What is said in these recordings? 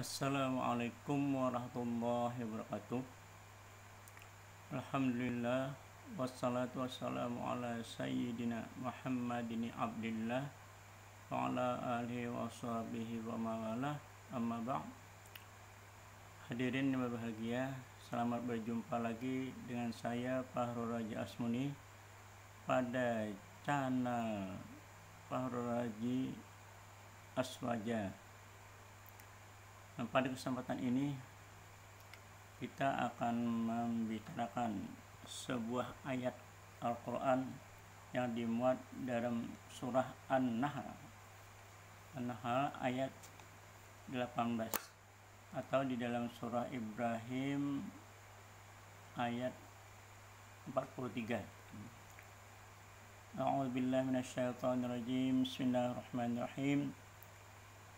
Assalamualaikum warahmatullahi wabarakatuh. Alhamdulillah wassalatu wassalamu ala sayyidina Muhammadin abdillah wa ala alihi wa sahbihi wa mawalah, amma ba'd. Hadirin yang berbahagia, selamat berjumpa lagi dengan saya Fahrul Raji Asmuni pada channel Fahrul Raji Aswaja. Pada kesempatan ini kita akan membicarakan sebuah ayat Al-Quran yang dimuat dalam surah An-Nahl ayat 18, atau di dalam surah Ibrahim ayat 43. A'udzubillahi minasyaitonirrajim. Bismillahirrahmanirrahim.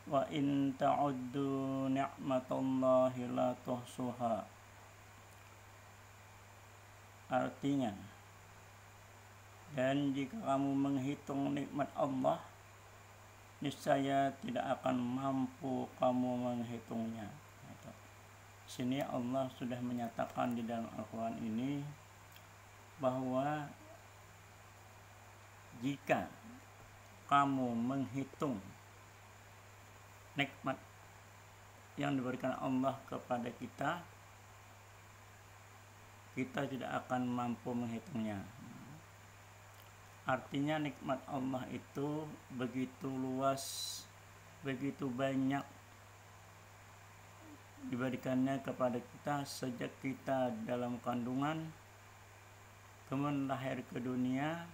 Wa in ta'uddu ni'matallahi la tuhsuha. Artinya, dan jika kamu menghitung nikmat Allah, niscaya tidak akan mampu kamu menghitungnya. Sini Allah sudah menyatakan di dalam Al-Quran ini bahwa jika kamu menghitung nikmat yang diberikan Allah kepada kita, kita tidak akan mampu menghitungnya. Artinya nikmat Allah itu begitu luas, begitu banyak diberikannya kepada kita sejak kita dalam kandungan, kemudian lahir ke dunia,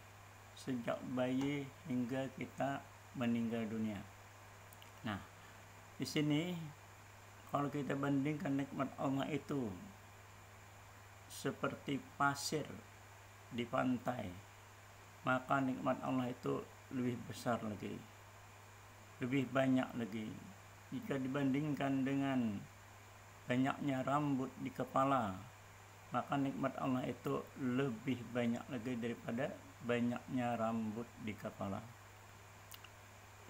sejak bayi hingga kita meninggal dunia. Nah, di sini kalau kita bandingkan nikmat Allah itu seperti pasir di pantai, maka nikmat Allah itu lebih besar lagi, lebih banyak lagi. Jika dibandingkan dengan banyaknya rambut di kepala, maka nikmat Allah itu lebih banyak lagi daripada banyaknya rambut di kepala.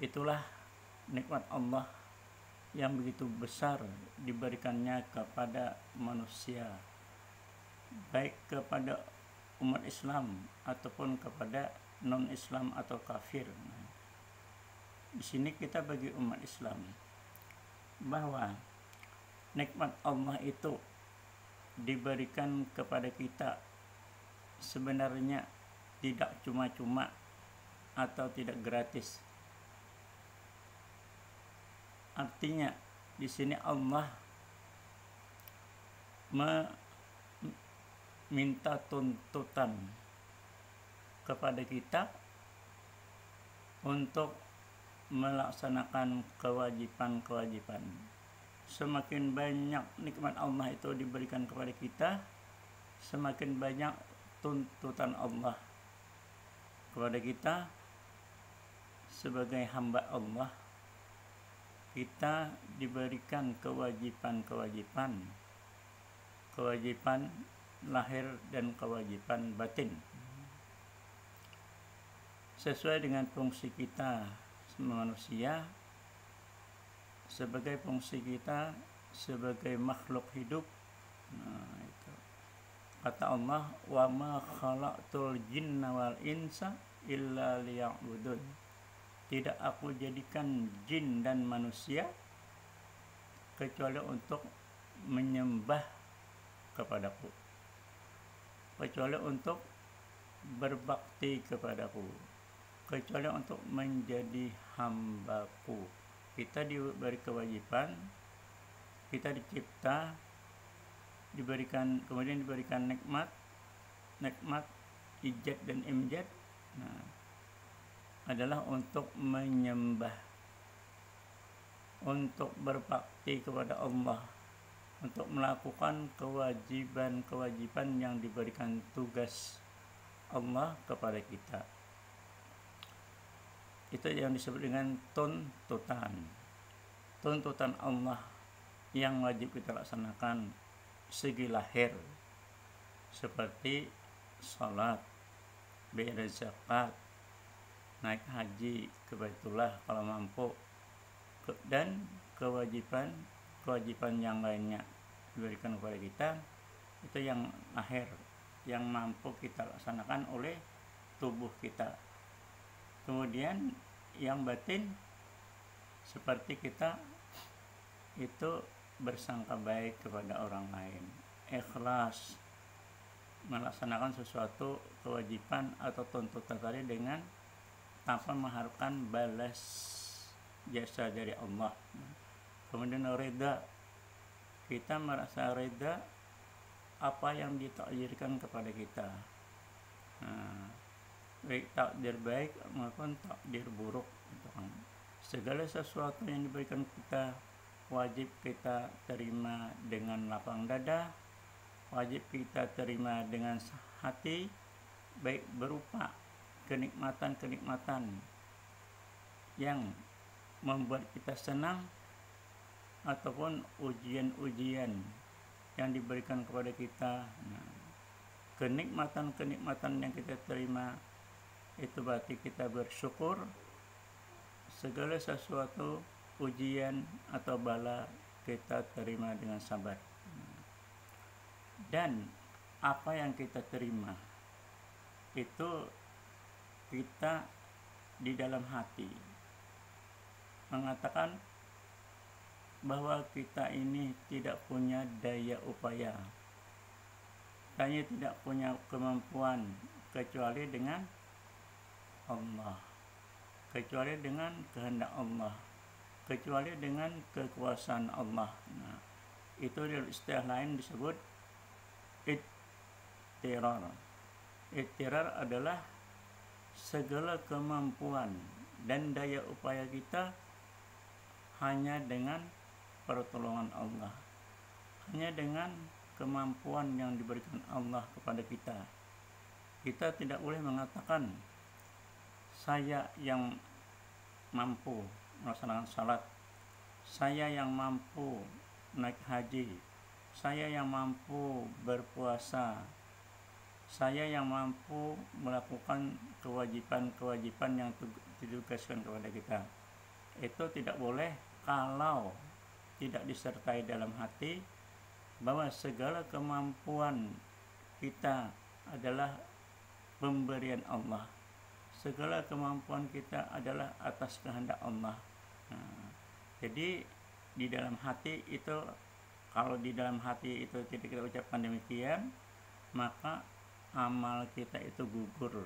Itulah nikmat Allah yang begitu besar diberikannya kepada manusia, baik kepada umat Islam ataupun kepada non-Islam atau kafir. Di sini kita bagi umat Islam bahwa nikmat Allah itu diberikan kepada kita sebenarnya tidak cuma-cuma atau tidak gratis. Artinya di sini Allah meminta tuntutan kepada kita untuk melaksanakan kewajiban-kewajiban. Semakin banyak nikmat Allah itu diberikan kepada kita, semakin banyak tuntutan Allah kepada kita sebagai hamba Allah. Kita diberikan kewajiban lahir dan kewajiban batin sesuai dengan fungsi kita manusia, sebagai fungsi kita sebagai makhluk hidup. Itu kata Allah, wa ma khalaqtul jinna wal insa illa liya'budun. Tidak aku jadikan jin dan manusia kecuali untuk menyembah kepadaku, kecuali untuk berbakti kepadaku, kecuali untuk menjadi hambaku. Kita diberi kewajiban, kita dicipta, kemudian diberikan nikmat ijad dan imjad. Adalah untuk menyembah, untuk berbakti kepada Allah, untuk melakukan kewajiban-kewajiban yang diberikan tugas Allah kepada kita. Itu yang disebut dengan tuntutan Allah yang wajib kita laksanakan segi lahir, seperti salat, bayar zakat, naik haji ke Baitullah kalau mampu, dan kewajiban kewajiban yang lainnya diberikan kepada kita, itu yang lahir, yang mampu kita laksanakan oleh tubuh kita. Kemudian yang batin, seperti kita itu bersangka baik kepada orang lain, ikhlas melaksanakan sesuatu kewajiban atau tuntutan tadi dengan tanpa mengharapkan balas jasa dari Allah. Kemudian reda, kita merasa reda apa yang ditakdirkan kepada kita, baik takdir baik maupun takdir buruk. Segala sesuatu yang diberikan kita wajib kita terima dengan lapang dada, wajib kita terima dengan hati, baik berupa kenikmatan-kenikmatan yang membuat kita senang ataupun ujian-ujian yang diberikan kepada kita. Kenikmatan-kenikmatan yang kita terima itu berarti kita bersyukur. Segala sesuatu ujian atau bala kita terima dengan sabar. Dan apa yang kita terima itu kita di dalam hati mengatakan bahwa kita ini tidak punya daya upaya, kita tidak punya kemampuan kecuali dengan Allah, kecuali dengan kehendak Allah, kecuali dengan kekuasaan Allah. Itu di istilah lain disebut ittirar. Ittirar adalah segala kemampuan dan daya upaya kita hanya dengan pertolongan Allah, hanya dengan kemampuan yang diberikan Allah kepada kita. Kita tidak boleh mengatakan saya yang mampu melaksanakan salat, saya yang mampu naik haji, saya yang mampu berpuasa, saya yang mampu melakukan kewajiban-kewajiban yang ditugaskan kepada kita. Itu tidak boleh kalau tidak disertai dalam hati bahwa segala kemampuan kita adalah pemberian Allah, segala kemampuan kita adalah atas kehendak Allah. Jadi di dalam hati itu, kalau di dalam hati itu tidak kita ucapkan demikian, maka amal kita itu gugur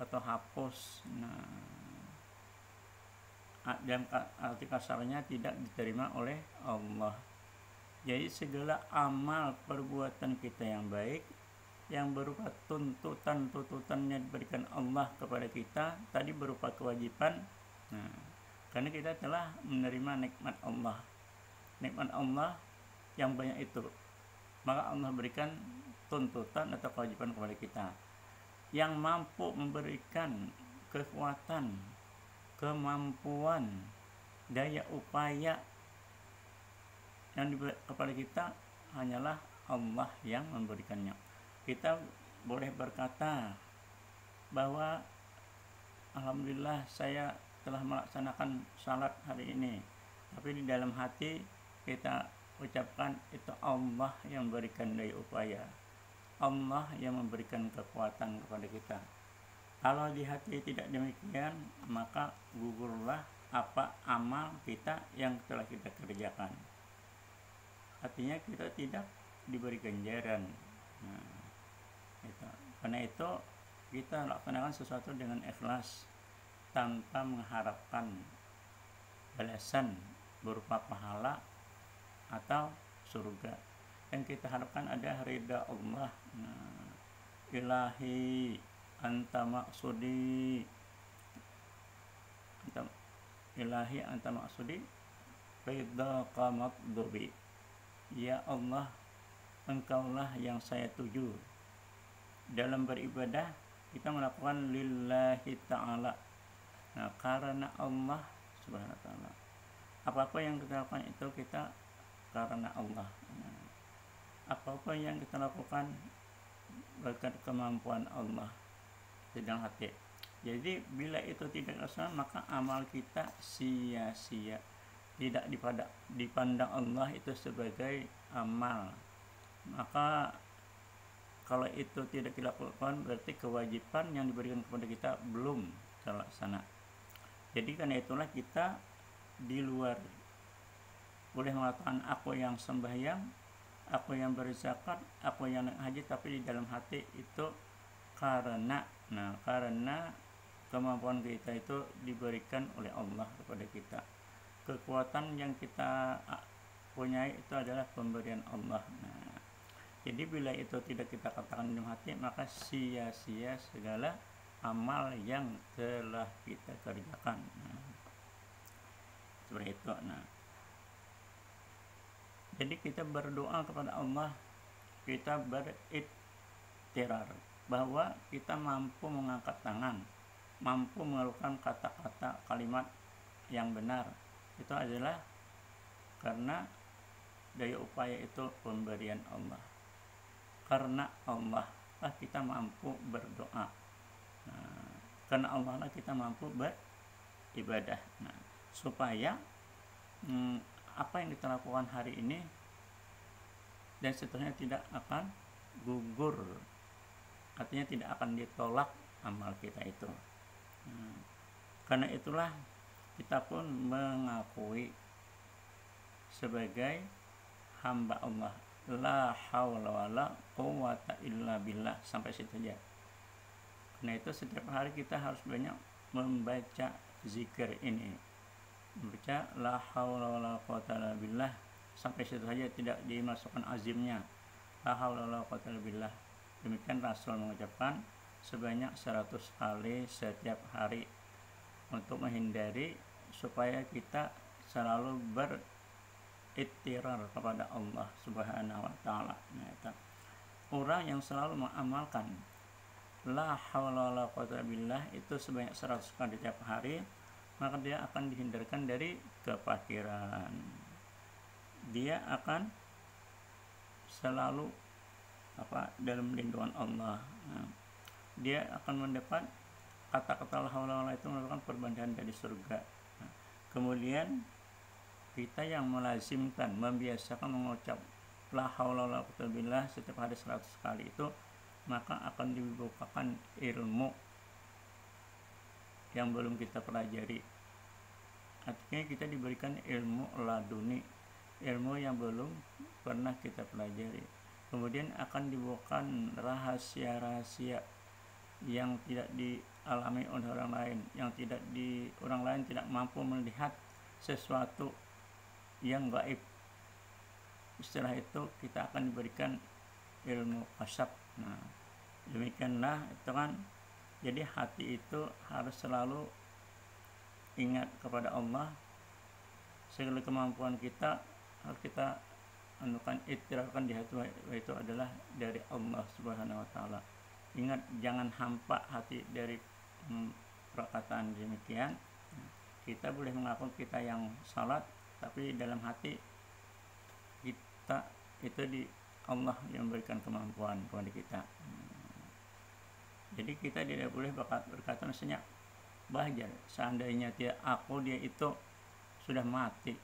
atau hapus. Dalam arti kasarnya tidak diterima oleh Allah. Jadi segala amal perbuatan kita yang baik, yang berupa tuntutan-tuntutannya diberikan Allah kepada kita, tadi berupa kewajiban, karena kita telah menerima nikmat Allah yang banyak itu, maka Allah berikan tuntutan atau kewajiban kepada kita yang mampu memberikan kekuatan, kemampuan, daya upaya yang diberikan kepada kita hanyalah Allah yang memberikannya. Kita boleh berkata bahwa alhamdulillah saya telah melaksanakan salat hari ini, tapi di dalam hati kita ucapkan itu Allah yang memberikan daya upaya, Allah yang memberikan kekuatan kepada kita. Kalau di hati tidak demikian, maka gugurlah apa amal kita yang telah kita kerjakan. Artinya kita tidak diberi ganjaran. Karena itu kita laksanakan sesuatu dengan ikhlas tanpa mengharapkan balasan berupa pahala atau surga. Yang kita harapkan ada ridha Allah. Ilahi anta maksudi, ilahi anta maksudi ridha qamaddubi. Ya Allah, engkaulah yang saya tuju. Dalam beribadah kita melakukan lillahi ta'ala, karena Allah subhanahu wa ta'ala. Apa-apa yang kita lakukan itu kita karena Allah. Apa-apa yang kita lakukan berkat kemampuan Allah di dalam hati. Jadi bila itu tidak laksana, maka amal kita sia-sia. tidak dipandang Allah itu sebagai amal, maka kalau itu tidak dilakukan berarti kewajiban yang diberikan kepada kita belum terlaksana. Jadi karena itulah kita di luar boleh mengatakan aku yang sembahyang, aku yang berzakat, aku yang haji, tapi di dalam hati itu karena kemampuan kita itu diberikan oleh Allah kepada kita. Kekuatan yang kita punyai itu adalah pemberian Allah. Jadi bila itu tidak kita katakan dalam hati, maka sia-sia segala amal yang telah kita kerjakan. Seperti itu. Jadi kita berdoa kepada Allah, kita beriktirar bahwa kita mampu mengangkat tangan, mampu mengeluarkan kata-kata kalimat yang benar. Itu adalah karena daya upaya itu pemberian Allah. Karena Allah lah kita mampu berdoa. Karena Allah lah kita mampu beribadah. Supaya apa yang kita lakukan hari ini dan seterusnya tidak akan gugur, artinya tidak akan ditolak amal kita itu. Karena itulah kita pun mengakui sebagai hamba Allah, la haula wala quwwata illa billah, sampai situ saja. Karena itu setiap hari kita harus banyak membaca zikir ini, membaca la haula wala quwwata illa billah, sampai situ saja, tidak dimasukkan azimnya la haula wala quwwata illa billah. Demikian Rasul mengucapkan sebanyak 100 kali setiap hari untuk menghindari supaya kita selalu beriktirar kepada Allah Subhanahu wa taala. Orang yang selalu mengamalkan la haula wala quwwata billah itu sebanyak 100 kali setiap hari, maka dia akan dihindarkan dari kefakiran. Dia akan selalu dalam lindungan Allah. Dia akan mendapat kata-kata la haula wala itu merupakan perbandingan dari surga. Kemudian kita yang melazimkan, membiasakan mengucap la haula wala quwwata billah setiap hari 100 kali itu, maka akan dibukakan ilmu yang belum kita pelajari. Artinya kita diberikan ilmu laduni, ilmu yang belum pernah kita pelajari. Kemudian akan dibukakan rahasia-rahasia yang tidak dialami oleh orang lain, yang orang lain tidak mampu melihat sesuatu yang gaib. Setelah itu kita akan diberikan ilmu kasab. Demikianlah itu kan. Jadi hati itu harus selalu ingat kepada Allah. Segala kemampuan kita harus kita iktirarkan di hati, itu adalah dari Allah Subhanahu wa taala. Ingat, jangan hampa hati dari perkataan demikian. Kita boleh mengaku kita yang salat, tapi dalam hati kita itu di Allah yang memberikan kemampuan kepada kita. Jadi kita tidak boleh berkata misalnya, bahaya seandainya dia itu sudah mati.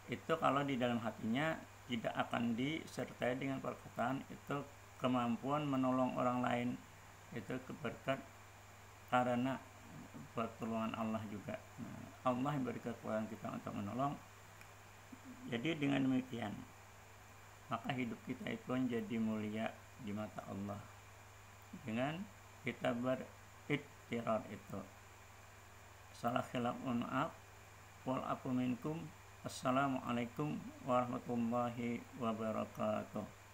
Itu kalau di dalam hatinya tidak akan disertai dengan perkataan itu kemampuan menolong orang lain, itu berkat karena pertolongan Allah juga. Allah yang beri kekuatan kita untuk menolong. Jadi dengan demikian maka hidup kita itu menjadi mulia di mata Allah dengan kita beriktirar itu. Salah khilaf, maaf, wal afu minkum. Assalamualaikum warahmatullahi wabarakatuh.